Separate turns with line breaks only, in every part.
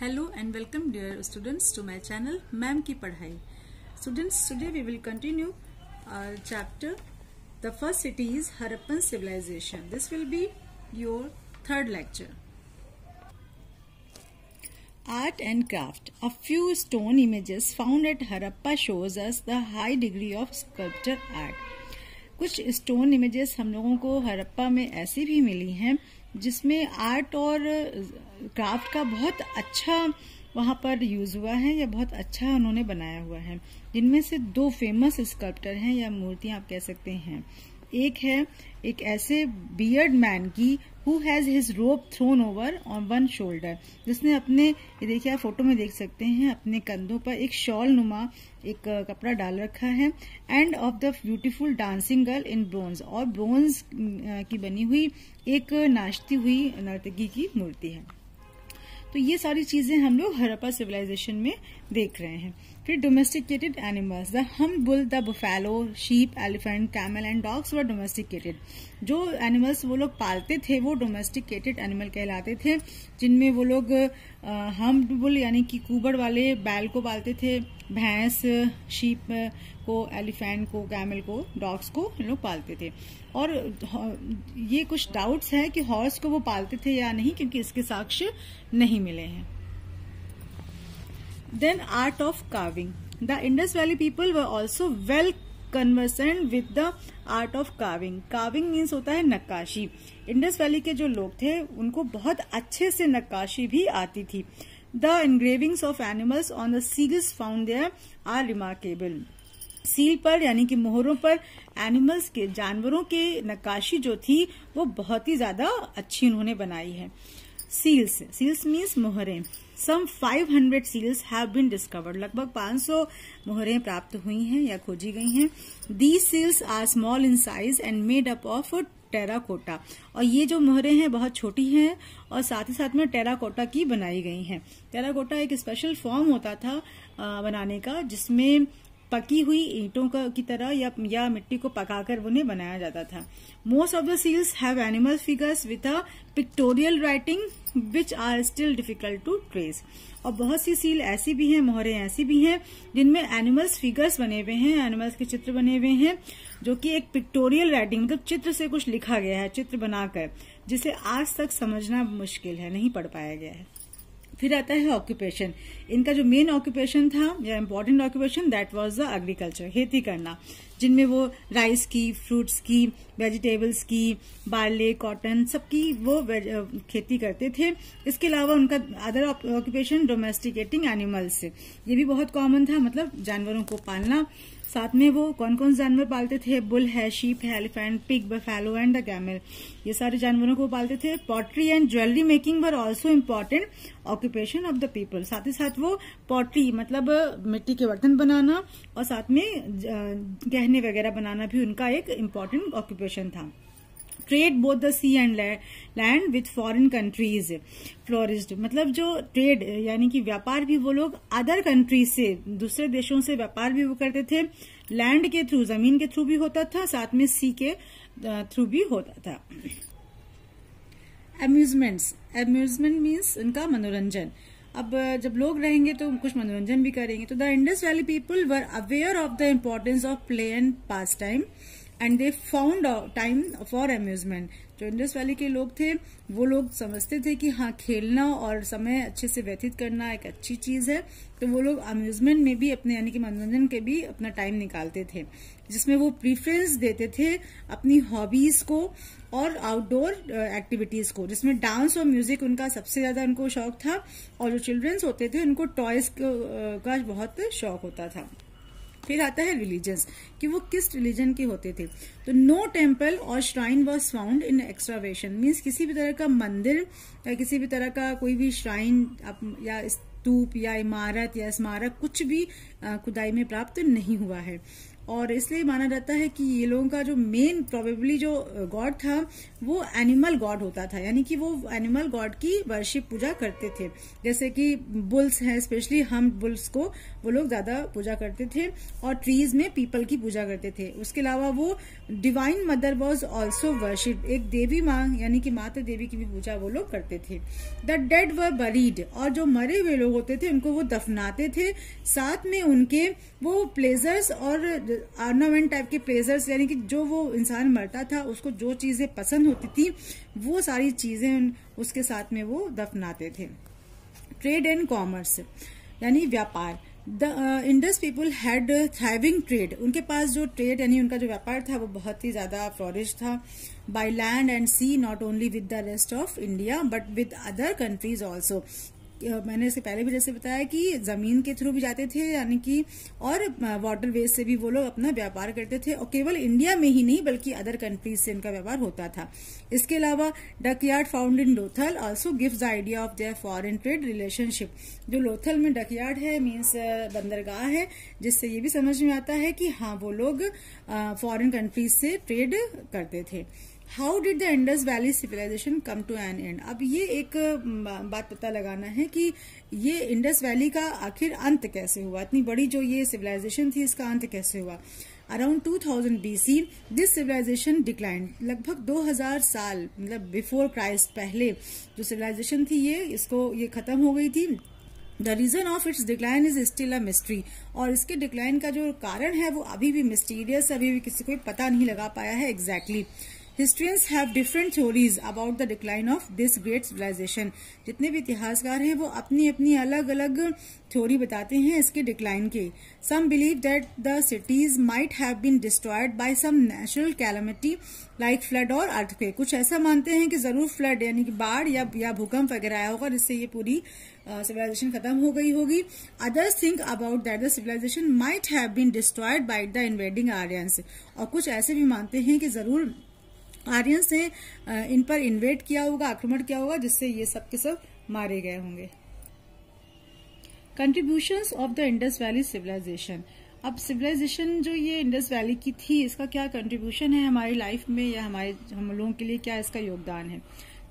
Hello and welcome dear students to my channel ma'am की पढ़ाई. Students, today we will continue our chapter. The first city is Harappan civilization. This will be your third lecture. Art and craft. A few stone images found at Harappa shows us the high degree of sculpture art. कुछ stone images हम लोगों को हरप्पा में ऐसी भी मिली हैं जिसमें art और क्राफ्ट का बहुत अच्छा वहां पर यूज हुआ है या बहुत अच्छा उन्होंने बनाया हुआ है. जिनमें से दो फेमस स्कल्पटर हैं या मूर्तियां आप कह सकते हैं. एक है एक ऐसे बियर्ड मैन की who has his rope thrown over on one shoulder, जिसने अपने, ये देखिए आप फोटो में देख सकते हैं, अपने कंधों पर एक शॉल नुमा एक कपड़ा डाल रखा है. End of the beautiful dancing girl in bronze, और ब्रोंज की बनी हुई एक नाचती हुई नर्तकी की मूर्ति है. तो ये सारी चीजें हम लोग हरप्पा सिविलाइजेशन में देख रहे हैं. फिर domesticated animals. The humped bull, the buffalo, sheep, elephant, camel and dogs were domesticated. जो एनिमल्स वो लोग पालते थे वो डोमेस्टिकेटेड एनिमल कहलाते थे, जिनमें वो लोग हम्ड बुल यानी कि कुबड़ वाले बैल को पालते थे, भैंस, शीप को, एलिफेंट को, कैमल को, डॉग्स को लोग पालते थे. और ये कुछ डाउट्स हैं कि हॉर्स को वो पालते थे या नहीं, क्योंकि इसके साक्ष्य नहीं मिले हैं. Then art of carving. The Indus Valley people were also well conversant with the art of carving. Carving means होता है नक्काशी. इंडस वैली के जो लोग थे उनको बहुत अच्छे से नक्काशी भी आती थी. The engravings of animals on the seals found there are remarkable. Seal पर यानी कि मोहरों पर एनिमल्स के, जानवरों के नक्काशी जो थी वो बहुत ही ज्यादा अच्छी उन्होंने बनाई है. सील्स मीन्स मोहरें. Some 500 seals have been discovered. लगभग 500 मोहरें प्राप्त हुई हैं या खोजी गई हैं. These seals are small in size and made up of terracotta. और ये जो मोहरें हैं बहुत छोटी हैं और साथ ही साथ में टेराकोटा की बनाई गई हैं. टेराकोटा एक स्पेशल फॉर्म होता था बनाने का, जिसमें पकी हुई ईंटों की तरह या मिट्टी को पकाकर उन्हें बनाया जाता था. Most of the seals have animal figures with a pictorial writing which are still difficult to trace. और बहुत सी सील ऐसी भी हैं, मोहरें ऐसी भी हैं जिनमें एनिमल्स फिगर्स बने हुए हैं, एनिमल्स के चित्र बने हुए हैं, जो कि एक पिक्टोरियल राइटिंग मतलब चित्र से कुछ लिखा गया है, चित्र बनाकर, जिसे आज तक समझना मुश्किल है, नहीं पढ़ पाया गया है. फिर आता है ऑक्यूपेशन. इनका जो मेन ऑक्यूपेशन था या important occupation, that was the agriculture, खेती करना, जिनमें वो राइस की, फ्रूट्स की, वेजिटेबल्स की, बार्ले, कॉटन, सबकी वो खेती करते थे. इसके अलावा उनका अदर ऑक्यूपेशन डोमेस्टिकेटिंग एनिमल्स, ये भी बहुत कॉमन था, मतलब जानवरों को पालना. साथ में वो कौन कौन से जानवर पालते थे? बुल है, शीप है, elephant, pig, buffalo and the camel. ये सारे जानवरों को पालते थे. Pottery and jewellery making were also important occupation of the people. साथ ही साथ वो पॉटरी मतलब मिट्टी के बर्तन बनाना और साथ में गहने वगैरह बनाना भी उनका एक इम्पोर्टेंट ऑक्यूपेशन था. Trade both the sea and land with foreign countries flourished. मतलब जो ट्रेड यानी कि व्यापार भी वो लोग अदर कंट्रीज से, दूसरे देशों से व्यापार भी वो करते थे. लैंड के थ्रू, जमीन के थ्रू भी होता था, साथ में सी के थ्रू भी होता था. अम्यूजमेंट मीन्स उनका मनोरंजन. अब जब लोग रहेंगे तो कुछ मनोरंजन भी करेंगे. तो the Indus valley people were aware of the importance of play and pass time and they found time for amusement. जो इंडस वैली के लोग थे वो लोग समझते थे कि हाँ, खेलना और समय अच्छे से व्यतीत करना एक अच्छी चीज है, तो वो लोग अम्यूजमेंट में भी अपने यानी कि मनोरंजन के भी अपना टाइम निकालते थे, जिसमें वो प्रीफरेंस देते थे अपनी हॉबीज को और आउटडोर एक्टिविटीज को, जिसमें डांस और म्यूजिक उनका सबसे ज्यादा उनको शौक था. और जो चिल्ड्रंस होते थे उनको टॉयज का बहुत शौक होता था. फिर आता है रिलीजन्स, कि वो किस रिलीजन के होते थे. तो नो टेम्पल और shrine was found in excavation. Means किसी भी तरह का मंदिर या किसी भी तरह का कोई भी श्राइन या स्तूप या इमारत या स्मारक कुछ भी खुदाई में प्राप्त नहीं हुआ है. और इसलिए माना जाता है कि ये लोगों का जो मेन प्रोबेबली जो गॉड था वो एनिमल गॉड होता था, यानी कि वो एनिमल गॉड की वर्शिप पूजा करते थे. जैसे कि बुल्स हैं, स्पेशली हम बुल्स को वो लोग ज्यादा पूजा करते थे, और ट्रीज में पीपल की पूजा करते थे. उसके अलावा वो divine mother was also worship, एक देवी माँ यानी कि मातृ देवी की भी पूजा वो लोग करते जाते थे। द डेड वर बरीड, और जो मरे हुए लोग होते थे उनको वो दफनाते थे, साथ में उनके वो प्लेजर्स और ऑर्नामेंट टाइप के प्लेजर्स, यानी कि जो वो इंसान मरता था उसको जो चीजें पसंद होती थी वो सारी चीजें उसके साथ में वो दफनाते थे। ट्रेड एंड कॉमर्स यानी व्यापार। The Indus people had thriving trade, उनके पास जो ट्रेड यानी उनका जो व्यापार था वो बहुत ही ज्यादा फ्लोरिश था। By land and sea, not only with the rest of India but with other countries also. मैंने इससे पहले भी जैसे बताया कि जमीन के थ्रू भी जाते थे, यानी कि और वाटरवेज से भी वो लोग अपना व्यापार करते थे, और केवल इंडिया में ही नहीं बल्कि अदर कंट्रीज से इनका व्यापार होता था। इसके अलावा dockyard found in Lothal also gives the idea of their foreign trade relationship. जो लोथल में डकयार्ड है मीन्स बंदरगाह है, जिससे ये भी समझ में आता है कि हाँ वो लोग फॉरेन कंट्रीज से ट्रेड करते थे। How did the Indus valley civilization come to an end. अब ये एक बात पता लगाना है कि ये इंडस वैली का आखिर अंत कैसे हुआ, इतनी बड़ी जो ये सिविलाइजेशन थी इसका अंत कैसे हुआ। Around 2000 BC this civilization decline, लगभग 2000 साल मतलब बिफोर क्राइस्ट पहले जो सिविलाइजेशन थी ये खत्म हो गई थी। The reason of its decline is still a mystery, और इसके डिक्लाइन का जो कारण है वो अभी भी मिस्टीरियस, अभी भी किसी को पता नहीं लगा पाया है exactly. Historians have different theories about the decline of this great civilization. जितने भी इतिहासकार हैं वो अपनी अपनी अलग अलग थ्योरी बताते हैं इसके डिक्लाइन के। Some believe that the cities might have been destroyed by some natural calamity like flood or earthquake. कुछ ऐसा मानते हैं कि जरूर फ्लड यानी कि बाढ़ या भूकंप वगैरह आया होगा जिससे ये पूरी सिविलाइजेशन खत्म हो गई होगी। Others think about that the civilization might have been destroyed by the invading Aryans. और कुछ ऐसे भी मानते हैं कि जरूर आर्यंस ने इन पर इन्वेड किया होगा, आक्रमण किया होगा, जिससे ये सब के सब मारे गए होंगे। Contributions of the Indus valley civilization. अब सिविलाइजेशन जो ये इंडस वैली की थी इसका क्या कंट्रीब्यूशन है हमारी लाइफ में, या हम लोगों के लिए क्या इसका योगदान है।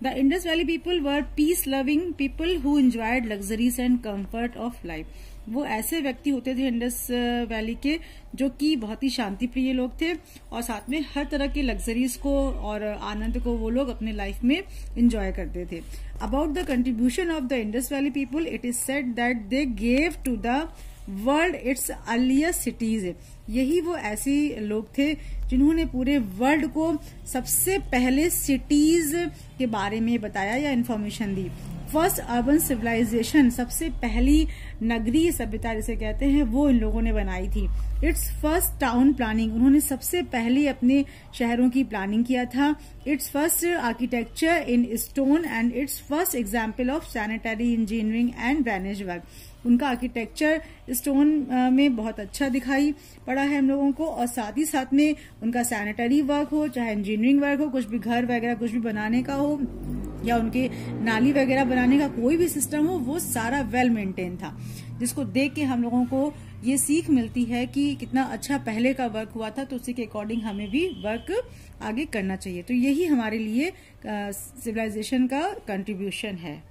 The Indus valley people were peace loving people who enjoyed luxuries and comfort of life. वो ऐसे व्यक्ति होते थे इंडस वैली के जो कि बहुत ही शांति प्रिय लोग थे, और साथ में हर तरह के लग्जरीज को और आनंद को वो लोग अपने लाइफ में एंजॉय करते थे। About the contribution of the Indus valley people it is said that they gave to the world its earliest cities. यही वो ऐसे लोग थे जिन्होंने पूरे वर्ल्ड को सबसे पहले सिटीज के बारे में बताया या इन्फॉर्मेशन दी। फर्स्ट अर्बन सिविलाइजेशन, सबसे पहली नगरीय सभ्यता जिसे कहते हैं वो इन लोगों ने बनाई थी। इट्स फर्स्ट टाउन प्लानिंग, उन्होंने सबसे पहले अपने शहरों की प्लानिंग किया था। It's first architecture in stone and it's first example of sanitary engineering and drainage work. उनका आर्किटेक्चर स्टोन में बहुत अच्छा दिखाई पड़ा है हम लोगों को, और साथ ही साथ में उनका सैनिटरी वर्क हो चाहे इंजीनियरिंग वर्क हो, कुछ भी घर वगैरह कुछ भी बनाने का हो या उनके नाली वगैरह बनाने का कोई भी सिस्टम हो, वो सारा वेल मेंटेन था, जिसको देख के हम लोगों को ये सीख मिलती है कि कितना अच्छा पहले का वर्क हुआ था, तो उसी के अकॉर्डिंग हमें भी वर्क आगे करना चाहिए। तो यही हमारे लिए सिविलाइजेशन का कंट्रीब्यूशन है।